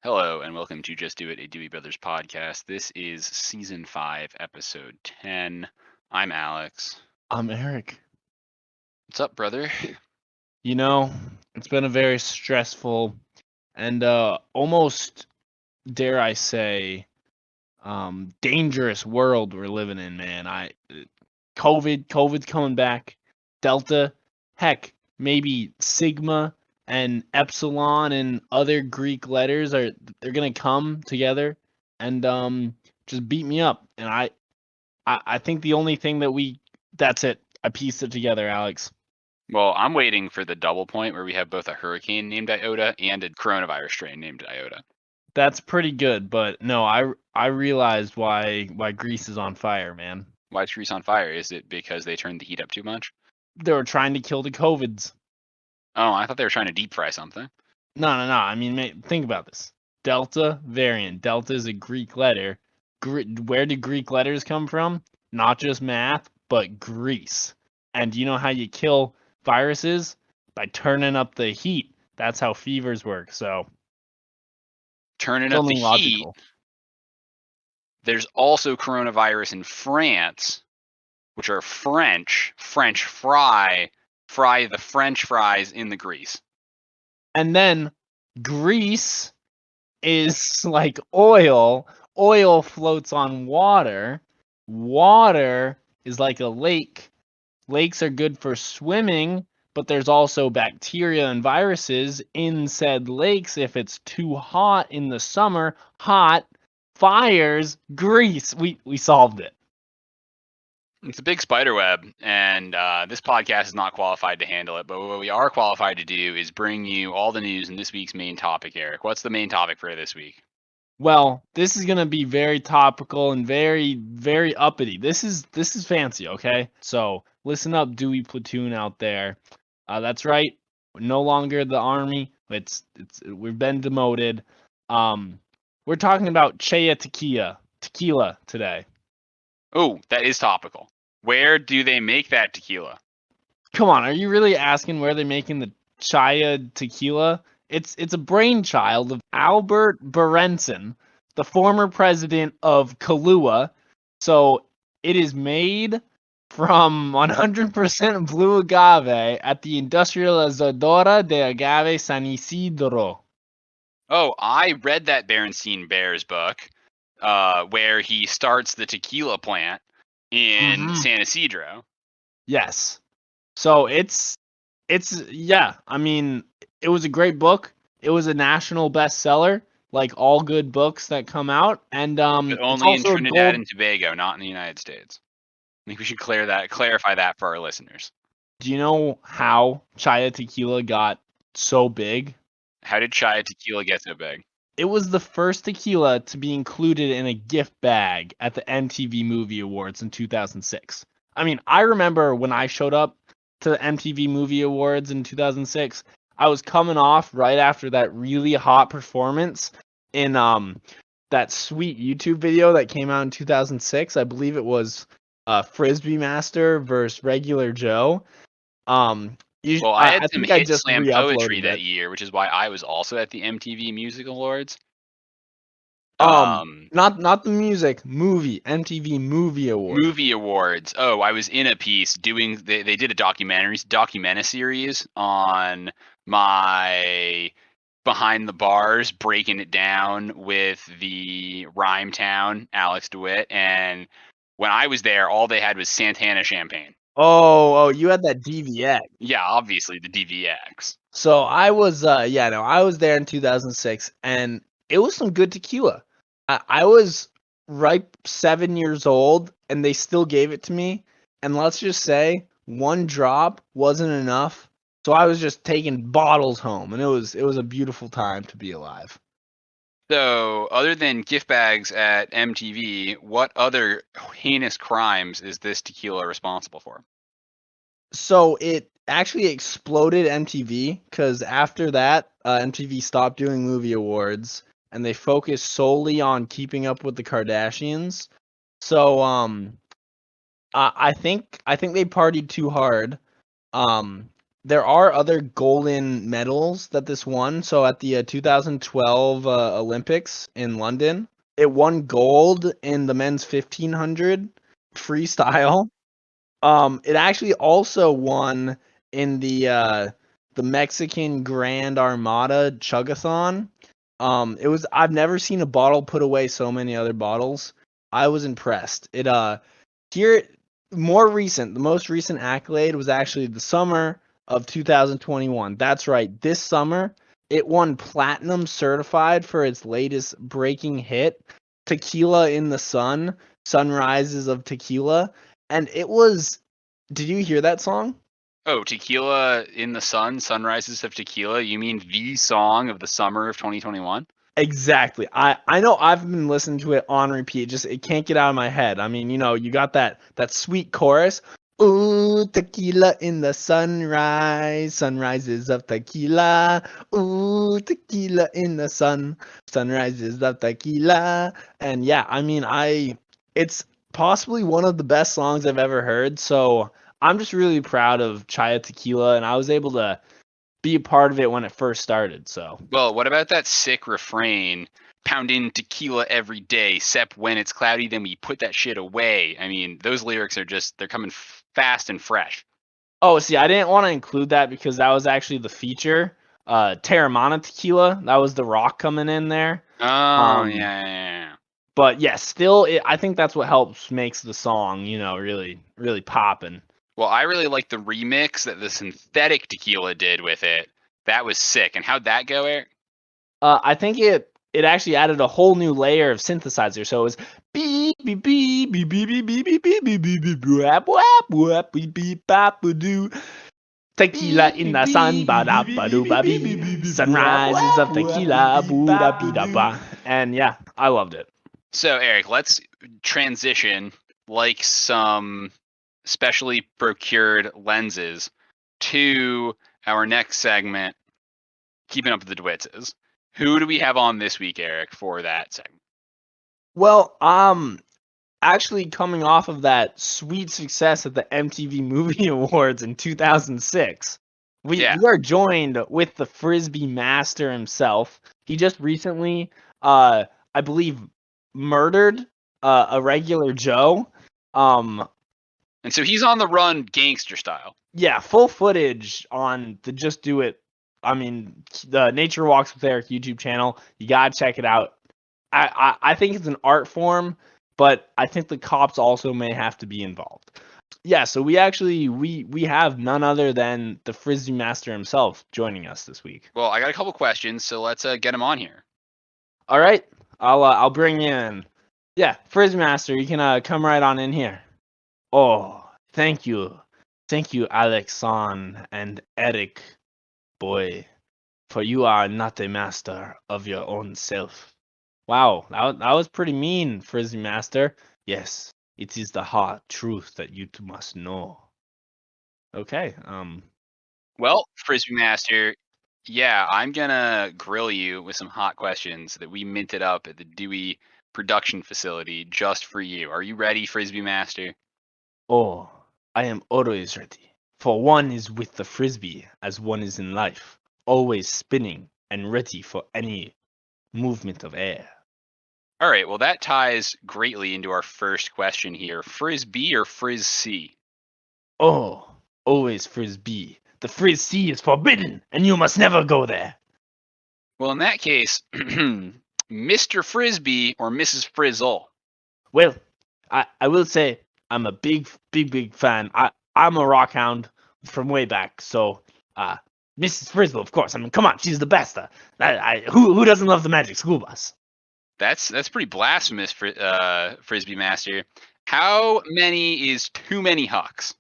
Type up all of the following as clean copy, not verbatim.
Hello and welcome to Just Do It, a Dewey Brothers podcast. This is season 5, episode 10. I'm Alex. I'm Eric. What's up, brother? You know, it's been a very stressful and almost, dare I say, dangerous world we're living in, man. COVID's coming back. Delta, heck, maybe Sigma and Epsilon and other Greek letters they're gonna come together and just beat me up. And I think the only thing that's it. I pieced it together, Alex. Well, I'm waiting for the double point where we have both a hurricane named Iota and a coronavirus strain named Iota. That's pretty good, but no, I realized why Greece is on fire, man. Why is Greece on fire? Is it because they turned the heat up too much? They were trying to kill the COVIDs. Oh, I thought they were trying to deep fry something. No. I mean, think about this. Delta variant. Delta is a Greek letter. Where do Greek letters come from? Not just math, but Greece. And you know how you kill viruses? By turning up the heat. That's how fevers work. So Turning it's up the only heat. logical. There's also coronavirus in France, which are French fry the French fries in the grease. And then Greece is like oil. Oil floats on water. Water is like a lake. Lakes are good for swimming, but there's also bacteria and viruses in said lakes if it's too hot in the summer. Hot, fires, grease. We solved it. It's a big spider web, and this podcast is not qualified to handle it. But what we are qualified to do is bring you all the news in this week's main topic, Eric. What's the main topic for this week? Well, this is gonna be very topical and very, very uppity. This is fancy, okay? So listen up, Dewey platoon out there. That's right. We're no longer the army. We've been demoted. We're talking about tequila today. Oh, that is topical. Where do they make that tequila? Come on, are you really asking where they're making the Chaya tequila? It's a brainchild of Albert Berenson, the former president of Kahlua. So it is made from 100% blue agave at the Industrializadora de Agave San Isidro. Oh, I read that Berenstein Bears book where he starts the tequila plant in San Isidro. Yes. So it's yeah, I mean, it was a great book. It was a national bestseller, like all good books that come out, and But it's only in also a Trinidad gold. and Tobago, not in the United States. I think we should clarify that for our listeners. Do you know how Chaya Tequila got so big? How did Chaya tequila get so big? It was the first tequila to be included in a gift bag at the MTV Movie Awards in 2006. I mean, I remember when I showed up to the MTV Movie Awards in 2006, I was coming off right after that really hot performance in that sweet YouTube video that came out in 2006. I believe it was Frisbee Master versus Regular Joe. Well, I had I some think I hit just slam poetry re-uploaded that it. year, which is why I was also at the MTV Music Awards. Not the music, movie, MTV Movie Awards. Movie Awards. Oh, I was in a piece doing. They did a documenta series on my behind the bars, breaking it down with the Rhyme Town, Alex DeWitt, and when I was there, all they had was Santana champagne. Oh, you had that DVX. Yeah, obviously the DVX. So I was, I was there in 2006, and it was some good tequila. I was ripe 7 years old, and they still gave it to me. And let's just say one drop wasn't enough, so I was just taking bottles home, and it was a beautiful time to be alive. So, other than gift bags at MTV, what other heinous crimes is this tequila responsible for? So it actually exploded MTV because after that, MTV stopped doing movie awards and they focused solely on keeping up with the Kardashians. So I think they partied too hard. there are other golden medals that this won. So at the 2012 Olympics in London, it won gold in the men's 1500 freestyle. It actually also won in the Mexican Grand Armada Chugathon. I've never seen a bottle put away so many other bottles. I was impressed. The most recent accolade was actually the summer of 2021. That's right. This summer, it won platinum certified for its latest breaking hit, Tequila in the Sun, Sunrises of Tequila. And did you hear that song? Oh, Tequila in the Sun, Sunrises of Tequila. You mean the song of the summer of 2021? Exactly. I know I've been listening to it on repeat. Just it can't get out of my head. I mean, you got that sweet chorus. Ooh, tequila in the sunrise, sunrises of tequila. Ooh, tequila in the sun, sunrises of tequila. And yeah, I mean, it's possibly one of the best songs I've ever heard. So I'm just really proud of Chaya Tequila, and I was able to be a part of it when it first started. So Well, what about that sick refrain? Pounding tequila every day, except when it's cloudy, then we put that shit away. I mean, those lyrics are they're coming fast and fresh. oh, see, I didn't want to include that because that was actually the feature. Terramana Tequila, that was the rock coming in there. Oh, Um, yeah. but yeah, still, I think that's what helps makes the song, really, really popping. Well, I really like the remix that the synthetic tequila did with it. That was sick. And how'd that go, Eric? I think it actually added a whole new layer of synthesizer. So it was beep beep beep beep beep beep beep beep beep beep beep beep wap wap wap beep beep bop doo. Tequila in the sun, ba da ba doo ba beep. Sunrises of tequila, boo da bee da ba. And yeah, I loved it. So, Eric, let's transition like some specially procured lenses to our next segment, Keeping Up with the Dwitzes. Who do we have on this week, Eric, for that segment? Well, actually coming off of that sweet success at the MTV Movie Awards in 2006, we are joined with the Frisbee Master himself. He just recently, I believe, murdered a regular Joe. And so he's on the run gangster style. Yeah, full footage on the Just Do It. I mean, the Nature Walks with Eric YouTube channel. You gotta check it out. I think it's an art form, but I think the cops also may have to be involved. Yeah, so we have none other than the Frisbee Master himself joining us this week. Well, I got a couple questions, so let's get him on here. All right, I'll bring you in. Yeah, Frisbee Master, you can come right on in here. Oh, thank you, Alexon and Eric, boy, for you are not a master of your own self. Wow, that was pretty mean, Frisbee Master. Yes, it is the hard truth that you two must know. Okay, Well, Frisbee Master, yeah, I'm gonna grill you with some hot questions that we minted up at the Dewey production facility just for you. Are you ready, Frisbee Master? oh, I am always ready. For one is with the Frisbee as one is in life, always spinning and ready for any movement of air. All right, well, that ties greatly into our first question here. Frisbee or Frizz-C? Oh, always Frisbee. The Frizz-C is forbidden, and you must never go there. Well, in that case, Mr. Frisbee or Mrs. Frizzle? Well, I will say I'm a big fan. I'm a rock hound from way back, so Mrs. Frizzle, of course. I mean, come on, she's the best. Who doesn't love the Magic School Bus? That's pretty blasphemous, Frisbee Master. How many is too many Hucks?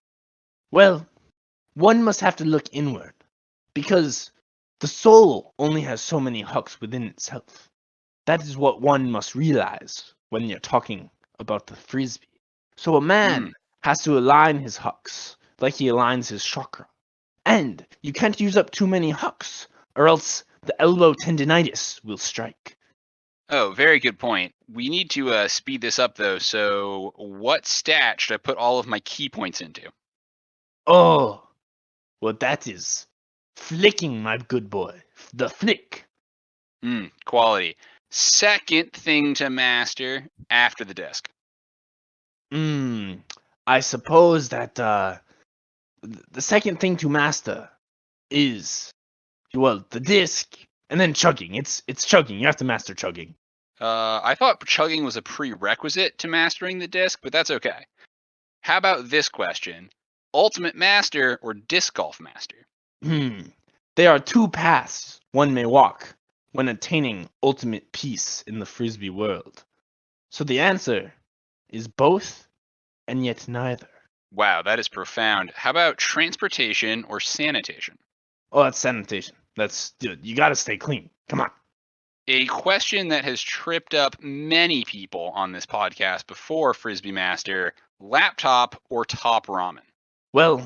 Well, one must have to look inward, because the soul only has so many hucks within itself. That is what one must realize when you're talking about the Frisbee. So a man has to align his hucks like he aligns his chakra. And you can't use up too many hucks, or else the elbow tendinitis will strike. Oh, very good point. We need to speed this up, though. So what stat should I put all of my key points into? Oh, well, that is Flicking, my good boy. The flick. Quality. Second thing to master after the disc. I suppose that the second thing to master is, well, the disc and then chugging. It's chugging. You have to master chugging. I thought chugging was a prerequisite to mastering the disc, but that's okay. How about this question? Ultimate Master or Disc Golf Master? There are two paths one may walk when attaining ultimate peace in the Frisbee world. So the answer is both and yet neither. Wow, that is profound. How about transportation or sanitation? Oh, that's sanitation. Dude, you gotta stay clean. Come on. A question that has tripped up many people on this podcast before, Frisbee Master: laptop or top ramen? Well,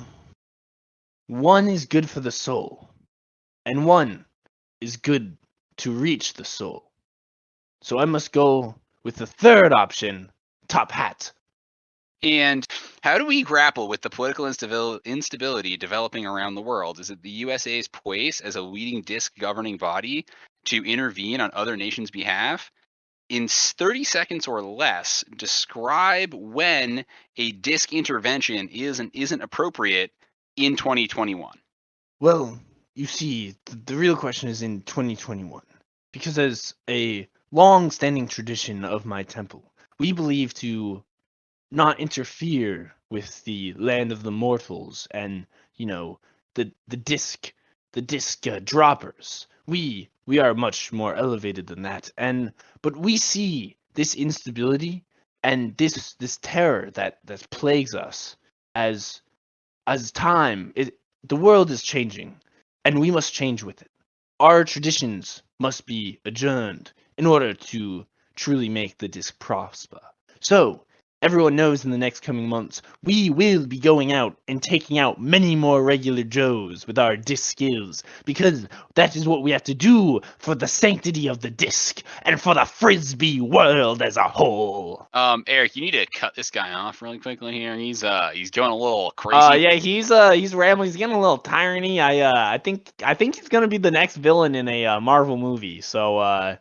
one is good for the soul, and one is good to reach the soul. So I must go with the third option, top hat. And how do we grapple with the political instability developing around the world? Is it the USA's place as a leading disc governing body to intervene on other nations' behalf? In 30 seconds or less, describe when a disc intervention is and isn't appropriate in 2021. Well, you see, the real question is in 2021. Because as a long-standing tradition of my temple, we believe to not interfere with the land of the mortals and, the disc droppers. We are much more elevated than that, but we see this instability and this terror that plagues us as time. The world is changing, and we must change with it. Our traditions must be adjourned in order to truly make the disc prosper. So, everyone knows in the next coming months, we will be going out and taking out many more regular Joes with our disc skills, because that is what we have to do for the sanctity of the disc and for the Frisbee world as a whole. Eric, you need to cut this guy off really quickly here. He's going a little crazy. Yeah, he's rambling. He's getting a little tyranny. I think he's gonna be the next villain in a Marvel movie. So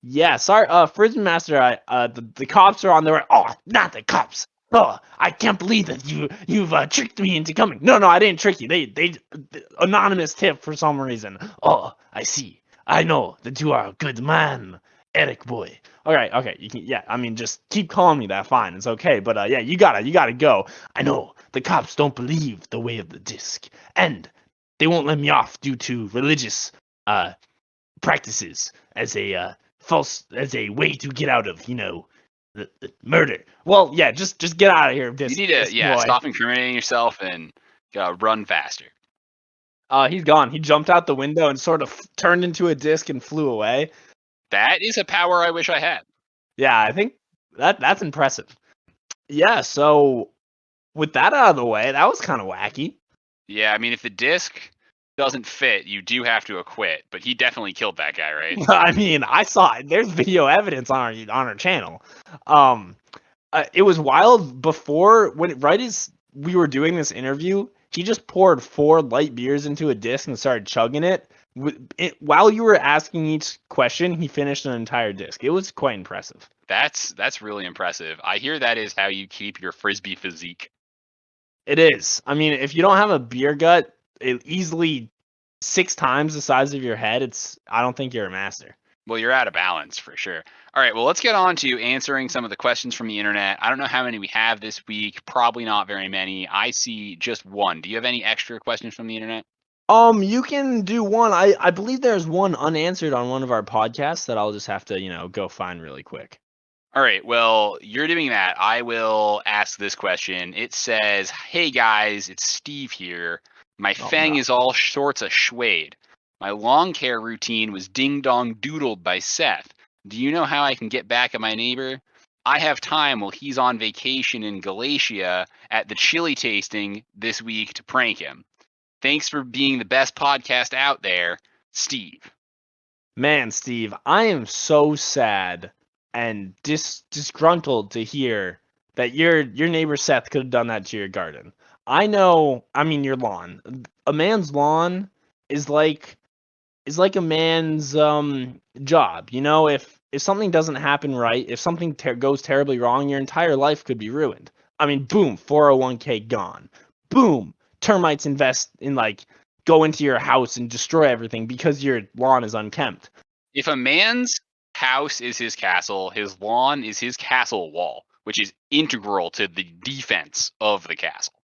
yeah, sorry, Frisbee Master. The cops are on their way. Oh, not the cops. Oh, I can't believe that you've tricked me into coming. No, I didn't trick you. They anonymous tip for some reason. Oh, I see. I know that you are a good man, Eric boy. All right, okay. You can, yeah. I mean, just keep calling me that. Fine, it's okay. But yeah, you gotta go. I know the cops don't believe the way of the disc, and they won't let me off due to religious practices as a way to get out of the murder. Well, yeah, just get out of here, You need to stop incriminating yourself and run faster. He's gone. He jumped out the window and sort of turned into a disc and flew away. That is a power I wish I had. Yeah, I think that's impressive. Yeah, so with that out of the way, that was kind of wacky. Yeah, I mean, if the disc doesn't fit, you do have to acquit. But he definitely killed that guy, right? I mean, I saw it. There's video evidence on our channel. It was wild before right as we were doing this interview. He just poured 4 light beers into a disc and started chugging it. While you were asking each question, he finished an entire disc. It was quite impressive. That's really impressive. I hear that is how you keep your Frisbee physique. It is. I mean, if you don't have a beer gut, easily 6 times the size of your head, I don't think you're a master. Well, you're out of balance for sure. All right, well, let's get on to answering some of the questions from the internet. I don't know how many we have this week. Probably not very many. I see just one. Do you have any extra questions from the internet? You can do one. I believe there's one unanswered on one of our podcasts that I'll just have to, go find really quick. All right, well, you're doing that. I will ask this question. It says, "Hey guys, it's Steve here. My fang is all sorts of schwade. My lawn care routine was ding-dong doodled by Seth. Do you know how I can get back at my neighbor? I have time while he's on vacation in Galatia at the chili tasting this week to prank him. Thanks for being the best podcast out there, Steve." Man, Steve, I am so sad and disgruntled to hear that your neighbor Seth could have done that to your garden. I mean your lawn. A man's lawn is like a man's job. You know, if something doesn't happen right, if something goes terribly wrong, your entire life could be ruined. I mean, boom, 401k gone. Boom, termites go into your house and destroy everything because your lawn is unkempt. If a man's house is his castle, his lawn is his castle wall, which is integral to the defense of the castle.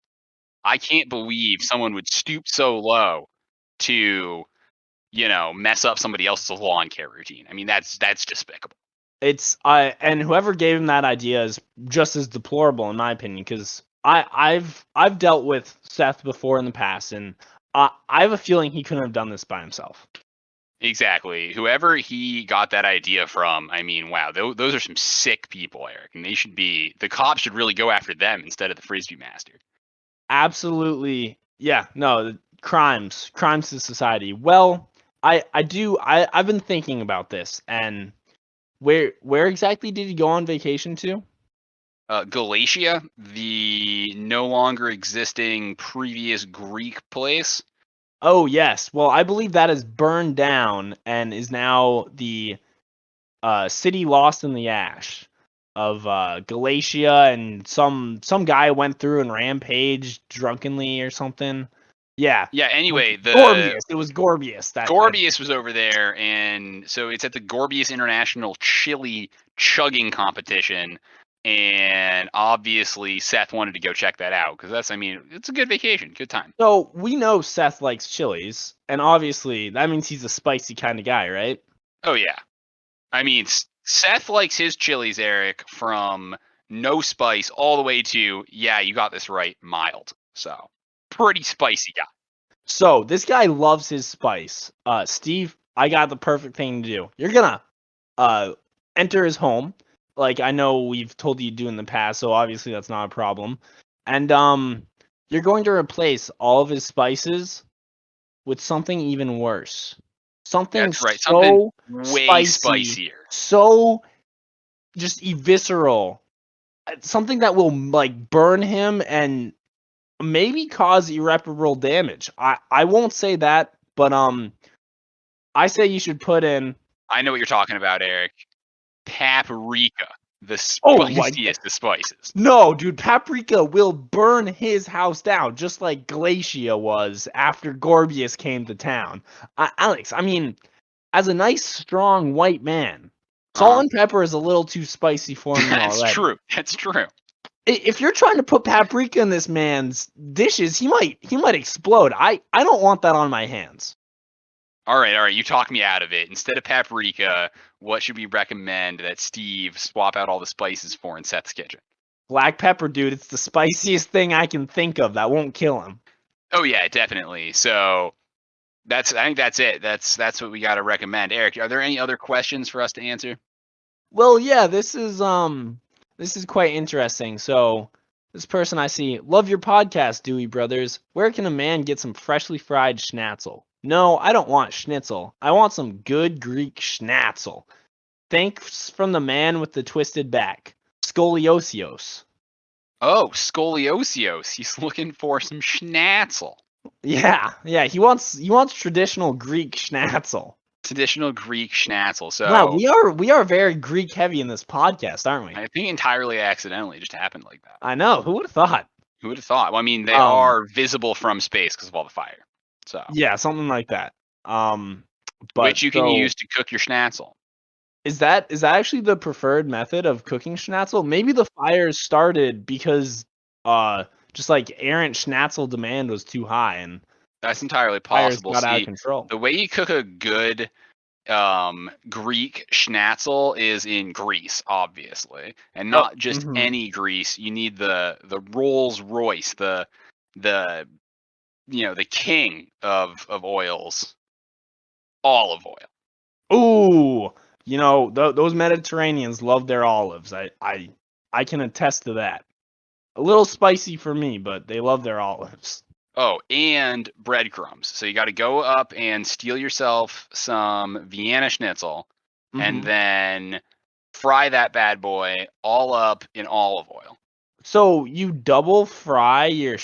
I can't believe someone would stoop so low to, mess up somebody else's lawn care routine. I mean, that's despicable. And whoever gave him that idea is just as deplorable in my opinion, because I've dealt with Seth before in the past, and I have a feeling he couldn't have done this by himself. Exactly. Whoever he got that idea from, I mean, wow, those are some sick people, Eric, and the cops should really go after them instead of the Frisbee Master. Absolutely, yeah. No, crimes to society. Well, I've been thinking about this, and where exactly did he go on vacation to? Galatia, the no longer existing previous Greek place. Oh yes. Well, I believe that is burned down and is now the city lost in the ash of Galatia, and some guy went through and rampaged drunkenly or something. Yeah. Yeah, anyway, Gorbius. It was Gorbius. Gorbius was over there, and so it's at the Gorbius International Chili Chugging Competition, and obviously Seth wanted to go check that out because it's a good vacation, good time. So we know Seth likes chilies, and obviously that means he's a spicy kind of guy, right? Oh yeah, I mean Seth likes his chilies, Eric, from no spice all the way to, yeah, you got this right, mild. So pretty spicy guy. So this guy loves his spice. Steve, I got the perfect thing to do. You're gonna enter his home, like I know we've told you to do in the past, so obviously that's not a problem. And you're going to replace all of his spices with something even worse. Something That's right, something so way spicy, spicier. so just visceral. Something that will like burn him and maybe cause irreparable damage. I won't say that, but I say you should put in. I know what you're talking about, Eric. Paprika, the Oh my spiciest of spices. no, dude, paprika will burn his house down, just like Galatia was after Gorbius came to town. Alex, I mean, as a nice, strong white man, salt and pepper is a little too spicy for me That's already. true. That's true. If you're trying to put paprika in this man's dishes, he might explode. I don't want that on my hands. All right. You talk me out of it. Instead of paprika, what should we recommend that Steve swap out all the spices for in Seth's kitchen? Black pepper, dude. It's the spiciest thing I can think of that won't kill him. Oh yeah, definitely. So I think that's it. That's what we got to recommend. Eric, are there any other questions for us to answer? Well, yeah, this is quite interesting. So, this person I see, love your podcast, Dewey Brothers. Where can a man get some freshly fried schnitzel? No, I don't want schnitzel. I want some good Greek schnitzel. Thanks from the man with the twisted back, Scoliosios. Oh, Scoliosios. He's looking for some schnitzel. Yeah, he wants traditional Greek schnitzel. Traditional Greek schnitzel. So wow, we are very Greek heavy in this podcast, aren't we? I think entirely accidentally it just happened like that. I know. Who would have thought? Who would have thought? Well, I mean, they are visible from space because of all the fire. So yeah, something like that. But which you can use to cook your schnitzel. Is that actually the preferred method of cooking schnitzel? Maybe the fire started because just like errant schnitzel demand was too high, and that's entirely fires possible. got out of control. The way you cook a good Greek schnitzel is in grease, obviously, and not just any grease. You need the Rolls Royce, the king of oils, olive oil. Ooh, those Mediterraneans love their olives. I can attest to that. A little spicy for me, but they love their olives. Oh, and breadcrumbs. So you got to go up and steal yourself some Vienna Schnitzel, and then fry that bad boy all up in olive oil. So you double fry your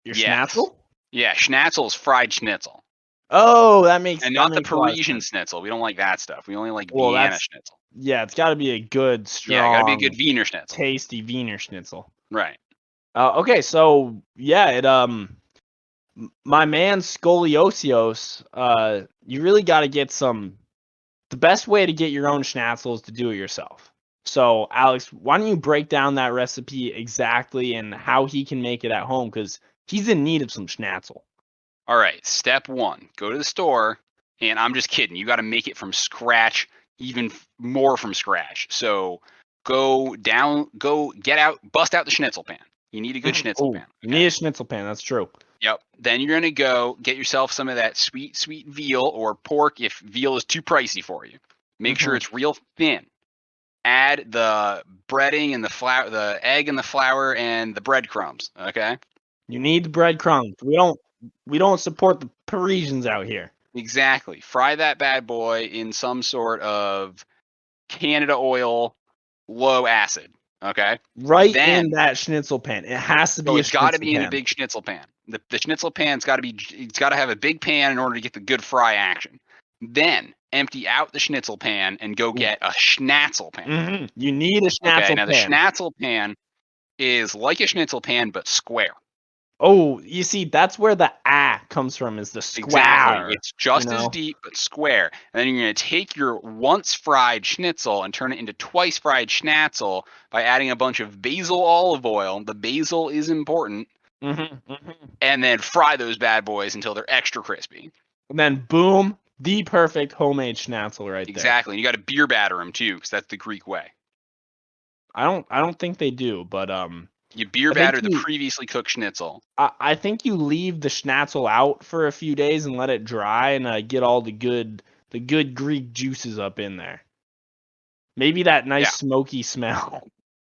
schnitzel? Yeah, Schnitzel's fried schnitzel. Oh, that makes And not the a lot of Parisian sense. schnitzel. We don't like that stuff. We only like Well, Vienna that's schnitzel. yeah, it's got to be a good, Yeah, gotta be a good strong, Wiener schnitzel. tasty Wiener Schnitzel. Right. Okay, so yeah, my man Scoliosios, you really got to get some. The best way to get your own schnitzel is to do it yourself. So, Alex, why don't you break down that recipe exactly and how he can make it at home? Because he's in need of some schnitzel. All right. Step 1, go to the store, and I'm just kidding. You got to make it from scratch, even more from scratch. So go bust out the schnitzel pan. You need a good schnitzel Oh, pan. you Okay. need a schnitzel pan. That's true. Yep. Then you're gonna go get yourself some of that sweet, sweet veal or pork if veal is too pricey for you. Make sure Mhm. it's real thin. Add the breading and the flour, the egg and the flour and the breadcrumbs. Okay. You need the breadcrumbs. We don't support the Parisians out here. Exactly. Fry that bad boy in some sort of Canada oil, low acid. Okay. Right in Then that schnitzel pan. It has to so be a it's got to schnitzel be in a pan. big schnitzel pan. The schnitzel pan's got to be, it's got to have a big pan in order to get the good fry action. Then empty out the schnitzel pan and go get a schnitzel pan. You need a Okay, schnitzel now the pan. schnitzel pan is like a schnitzel pan but square. Oh, you see, that's where the comes from, is the Exactly. square. It's You just as know? deep but square. And then you're going to take your once fried schnitzel and turn it into twice fried schnitzel by adding a bunch of basil olive oil. The basil is important. And then fry those bad boys until they're extra crispy. And then boom, the perfect homemade schnitzel right there. Exactly. And you got to beer batter them too, because that's the Greek way. I don't think they do, but You beer I think batter the you previously cooked schnitzel. I think you leave the schnitzel out for a few days and let it dry and get all the good Greek juices up in there. Maybe that nice Yeah. smoky smell.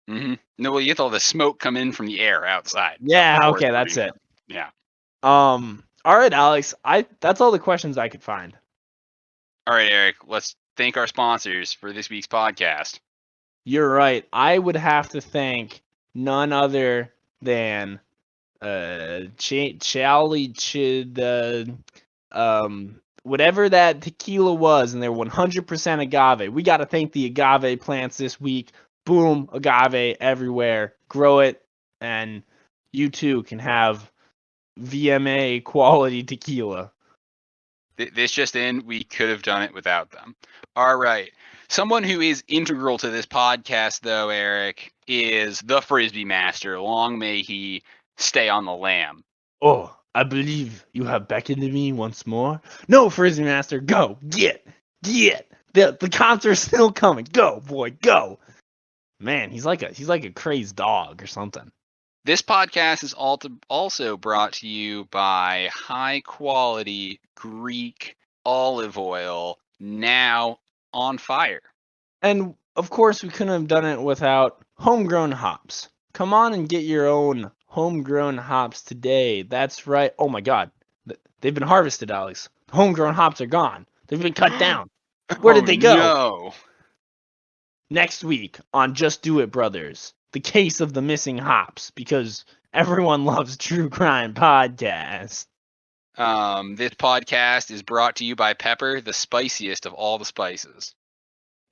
No, well, you get all the smoke come in from the air outside. Yeah, Before okay, it's that's it. produced. Yeah. All right, Alex. That's all the questions I could find. All right, Eric. Let's thank our sponsors for this week's podcast. You're right. I would have to thank none other than Charlie whatever that tequila was, and they're 100% agave. We got to thank the agave plants this week. Boom, agave everywhere. Grow it, and you too can have VMA quality tequila. This just in, we could have done it without them. All right. Someone who is integral to this podcast, though, Eric, is the Frisbee Master. Long may he stay on the lam. Oh, I believe you have beckoned to me once more. No, Frisbee Master, go, get. The concert's still coming. Go, boy, go. Man, he's like a crazed dog or something. This podcast is also brought to you by high quality Greek olive oil, now on fire. And of course, we couldn't have done it without homegrown hops. Come on and get your own homegrown hops today. That's right. Oh my God, they've been harvested, Alex. The homegrown hops are gone. They've been cut down. Where Oh did they go? no. Next week on Just Do It Brothers, the case of the missing hops, because everyone loves true crime podcasts. This podcast is brought to you by pepper, the spiciest of all the spices.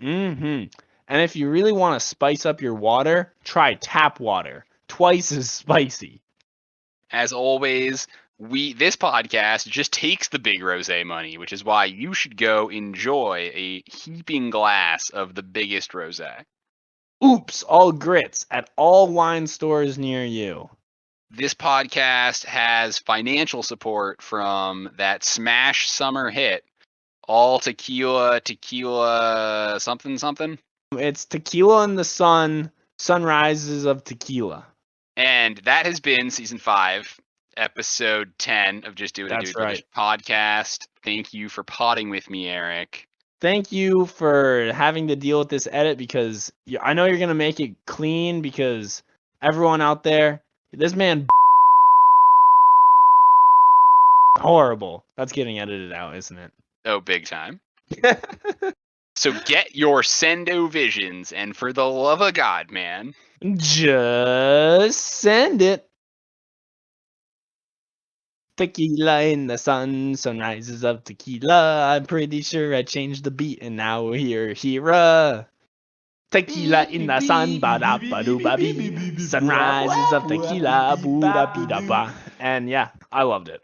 And if you really want to spice up your water, try tap water. Twice as spicy. As always, this podcast just takes the big rosé money, which is why you should go enjoy a heaping glass of the biggest rosé. Oops, all grits at all wine stores near you. This podcast has financial support from that smash summer hit, All Tequila, something, something. It's Tequila in the Sun, Sunrises of Tequila. And that has been season 5, episode 10 of Just Do It, That's Brothers podcast. Thank you for potting with me, Eric. Thank you for having to deal with this edit, because I know you're going to make it clean, because everyone out there, this man horrible. That's getting edited out, isn't it? Oh, big time. So get your sendo visions, and for the love of God, man, Just send it. Tequila in the sun, sunrises of tequila. I'm pretty sure I changed the beat and now we're here. Tequila in the sun, ba da ba doo ba bee. Sunrises of tequila, boo da bee da ba. And yeah, I loved it.